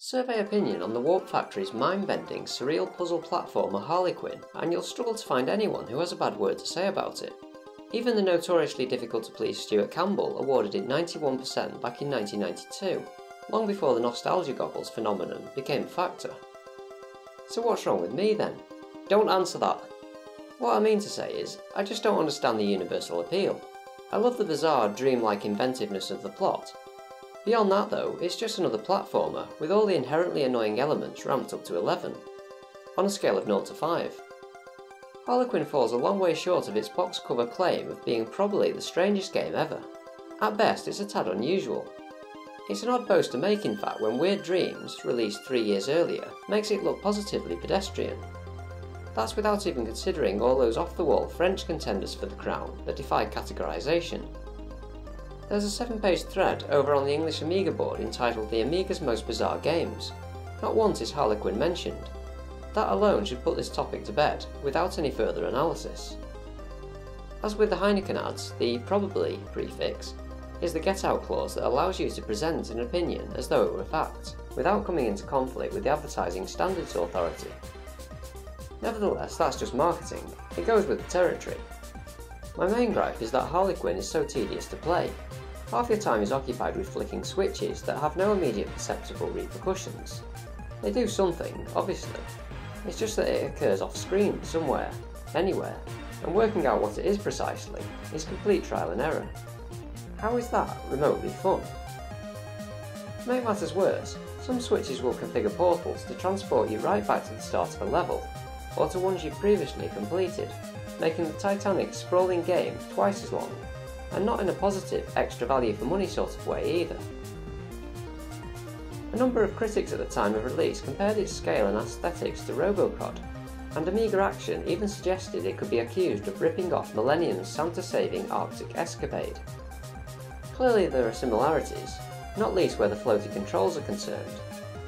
Survey opinion on the Warp Factory's mind-bending, surreal puzzle platformer Harlequin, and you'll struggle to find anyone who has a bad word to say about it. Even the notoriously difficult-to-please Stuart Campbell awarded it 91% back in 1992, long before the nostalgia goggles phenomenon became a factor. So what's wrong with me then? Don't answer that! What I mean to say is, I just don't understand the universal appeal. I love the bizarre, dreamlike inventiveness of the plot. Beyond that though, it's just another platformer with all the inherently annoying elements ramped up to 11, on a scale of 0 to 5. Harlequin falls a long way short of its box cover claim of being probably the strangest game ever. At best, it's a tad unusual. It's an odd boast to make in fact when Weird Dreams, released 3 years earlier, makes it look positively pedestrian. That's without even considering all those off-the-wall French contenders for the crown that defy categorisation. There's a 7-page thread over on the English Amiga board entitled The Amiga's Most Bizarre Games. Not once is Harlequin mentioned. That alone should put this topic to bed, without any further analysis. As with the Harlequin ads, the probably prefix is the get-out clause that allows you to present an opinion as though it were fact, without coming into conflict with the advertising standards authority. Nevertheless, that's just marketing. It goes with the territory. My main gripe is that Harlequin is so tedious to play. Half your time is occupied with flicking switches that have no immediate perceptible repercussions. They do something, obviously. It's just that it occurs off screen, somewhere, anywhere, and working out what it is precisely is complete trial and error. How is that remotely fun? To make matters worse, some switches will configure portals to transport you right back to the start of a level, or to ones you've previously completed, making the titanic, sprawling game twice as long, and not in a positive, extra value for money sort of way either. A number of critics at the time of release compared its scale and aesthetics to Robocod, and Amiga Action even suggested it could be accused of ripping off Millennium's Santa-saving Arctic escapade. Clearly there are similarities, not least where the floaty controls are concerned.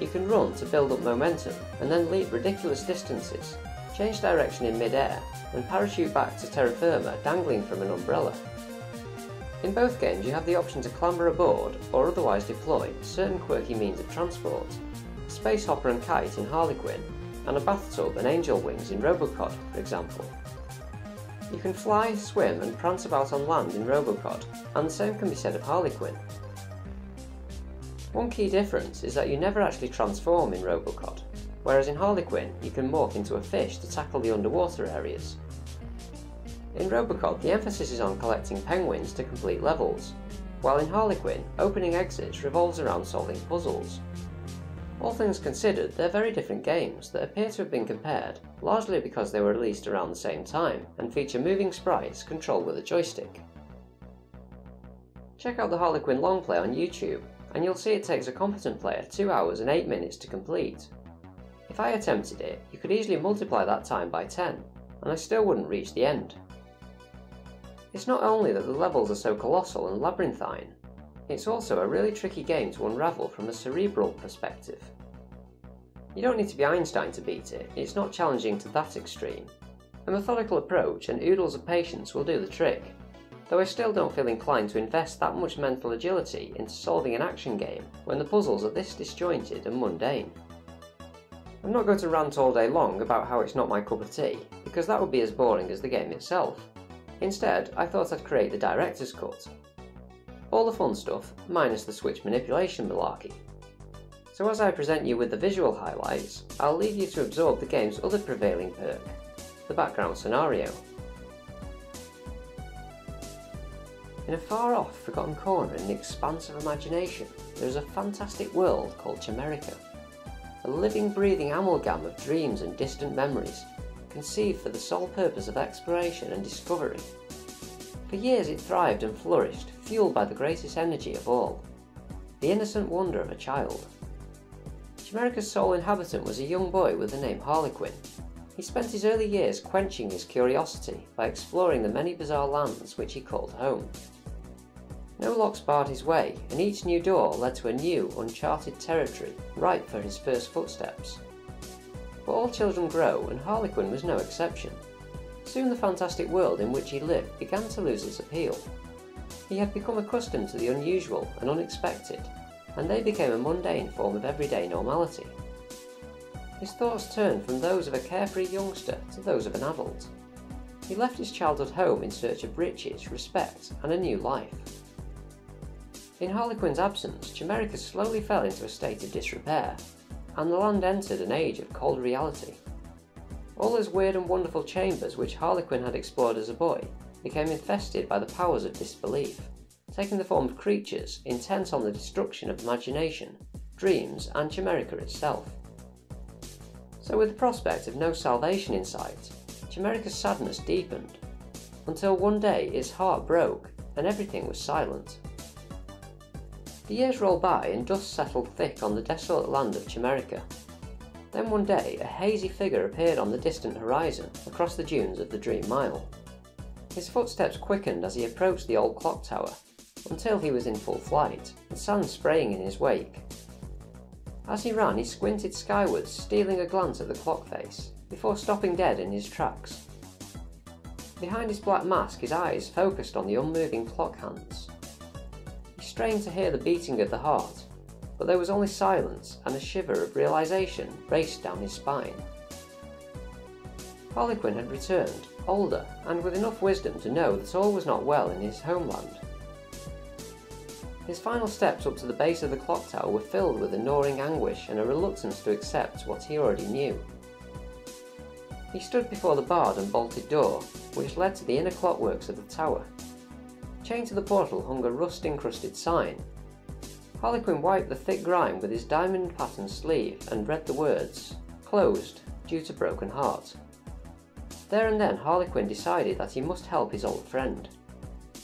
You can run to build up momentum, and then leap ridiculous distances, change direction in mid-air, and parachute back to terra firma dangling from an umbrella. In both games you have the option to clamber aboard or otherwise deploy certain quirky means of transport, a space hopper and kite in Harlequin, and a bathtub and angel wings in Robocod, for example. You can fly, swim and prance about on land in Robocod, and the same can be said of Harlequin. One key difference is that you never actually transform in Robocod, whereas in Harlequin you can morph into a fish to tackle the underwater areas. In Robocod the emphasis is on collecting penguins to complete levels, while in Harlequin opening exits revolves around solving puzzles. All things considered, they're very different games that appear to have been compared, largely because they were released around the same time and feature moving sprites controlled with a joystick. Check out the Harlequin long play on YouTube, and you'll see it takes a competent player 2 hours and 8 minutes to complete. If I attempted it, you could easily multiply that time by 10, and I still wouldn't reach the end. It's not only that the levels are so colossal and labyrinthine, it's also a really tricky game to unravel from a cerebral perspective. You don't need to be Einstein to beat it, it's not challenging to that extreme. A methodical approach and oodles of patience will do the trick, though I still don't feel inclined to invest that much mental agility into solving an action game when the puzzles are this disjointed and mundane. I'm not going to rant all day long about how it's not my cup of tea, because that would be as boring as the game itself. Instead, I thought I'd create the director's cut. All the fun stuff, minus the switch manipulation malarkey. So as I present you with the visual highlights, I'll leave you to absorb the game's other prevailing perk, the background scenario. In a far-off, forgotten corner in the expanse of imagination, there is a fantastic world called Chimerica. A living, breathing amalgam of dreams and distant memories, conceived for the sole purpose of exploration and discovery. For years it thrived and flourished, fueled by the greatest energy of all, the innocent wonder of a child. Chimerica's sole inhabitant was a young boy with the name Harlequin. He spent his early years quenching his curiosity by exploring the many bizarre lands which he called home. No locks barred his way, and each new door led to a new, uncharted territory, ripe for his first footsteps. But all children grow, and Harlequin was no exception. Soon the fantastic world in which he lived began to lose its appeal. He had become accustomed to the unusual and unexpected, and they became a mundane form of everyday normality. His thoughts turned from those of a carefree youngster to those of an adult. He left his childhood home in search of riches, respect, and a new life. In Harlequin's absence, Chimerica slowly fell into a state of disrepair, and the land entered an age of cold reality. All those weird and wonderful chambers which Harlequin had explored as a boy became infested by the powers of disbelief, taking the form of creatures intent on the destruction of imagination, dreams, and Chimerica itself. So with the prospect of no salvation in sight, Chimerica's sadness deepened, until one day his heart broke and everything was silent. The years rolled by and dust settled thick on the desolate land of Chimerica. Then one day a hazy figure appeared on the distant horizon across the dunes of the Dream Mile. His footsteps quickened as he approached the old clock tower, until he was in full flight, the sand spraying in his wake. As he ran, he squinted skywards, stealing a glance at the clock face, before stopping dead in his tracks. Behind his black mask, his eyes focused on the unmoving clock hands. He strained to hear the beating of the heart, but there was only silence, and a shiver of realization raced down his spine. Harlequin had returned, older, and with enough wisdom to know that all was not well in his homeland. His final steps up to the base of the clock tower were filled with a gnawing anguish and a reluctance to accept what he already knew. He stood before the barred and bolted door, which led to the inner clockworks of the tower. Chained to the portal hung a rust-encrusted sign. Harlequin wiped the thick grime with his diamond-patterned sleeve and read the words, "Closed, due to broken heart." There and then Harlequin decided that he must help his old friend.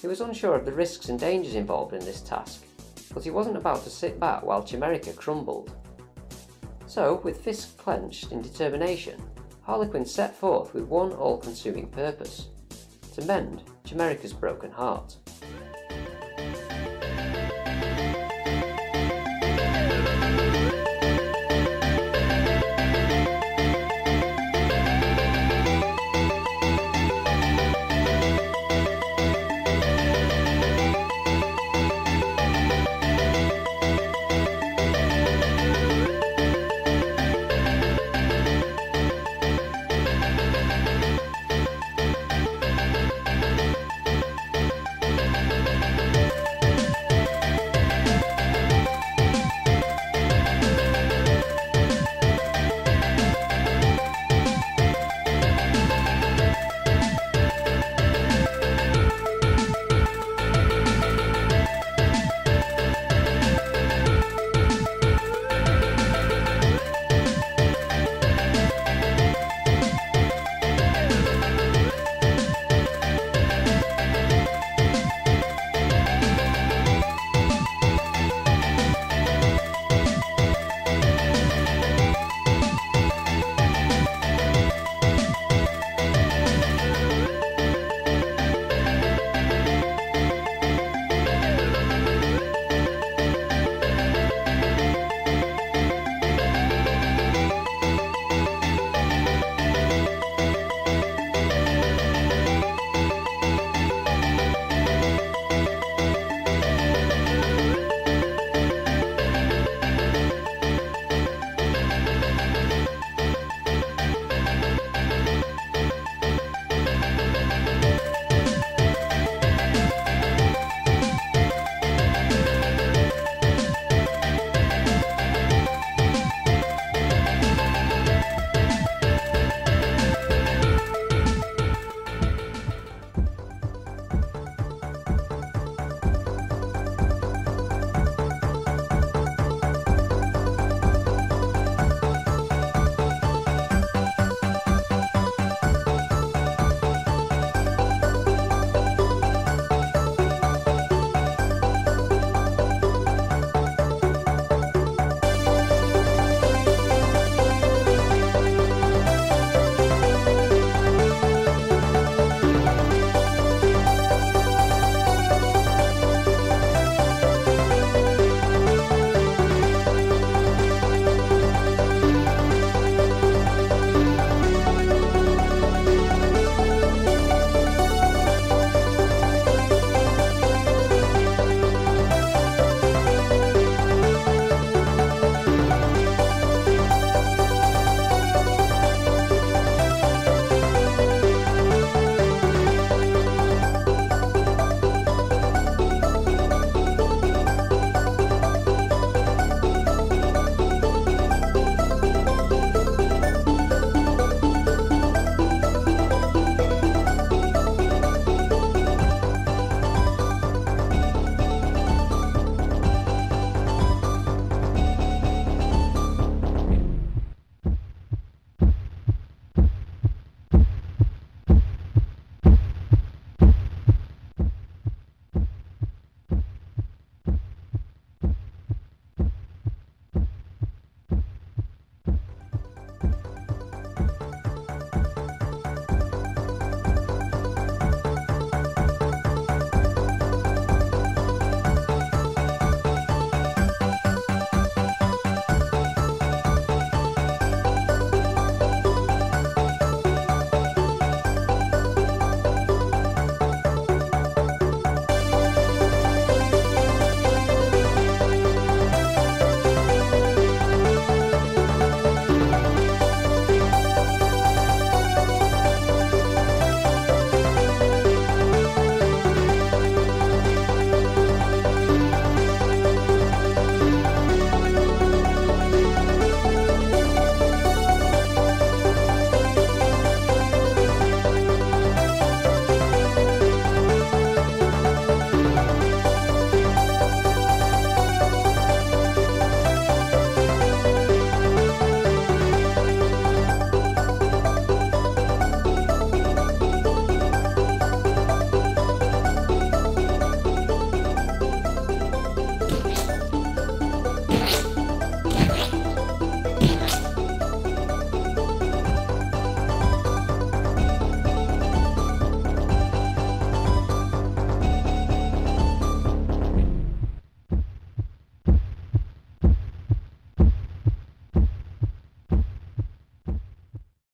He was unsure of the risks and dangers involved in this task, but he wasn't about to sit back while Chimerica crumbled. So, with fists clenched in determination, Harlequin set forth with one all-consuming purpose: to mend Chimerica's broken heart.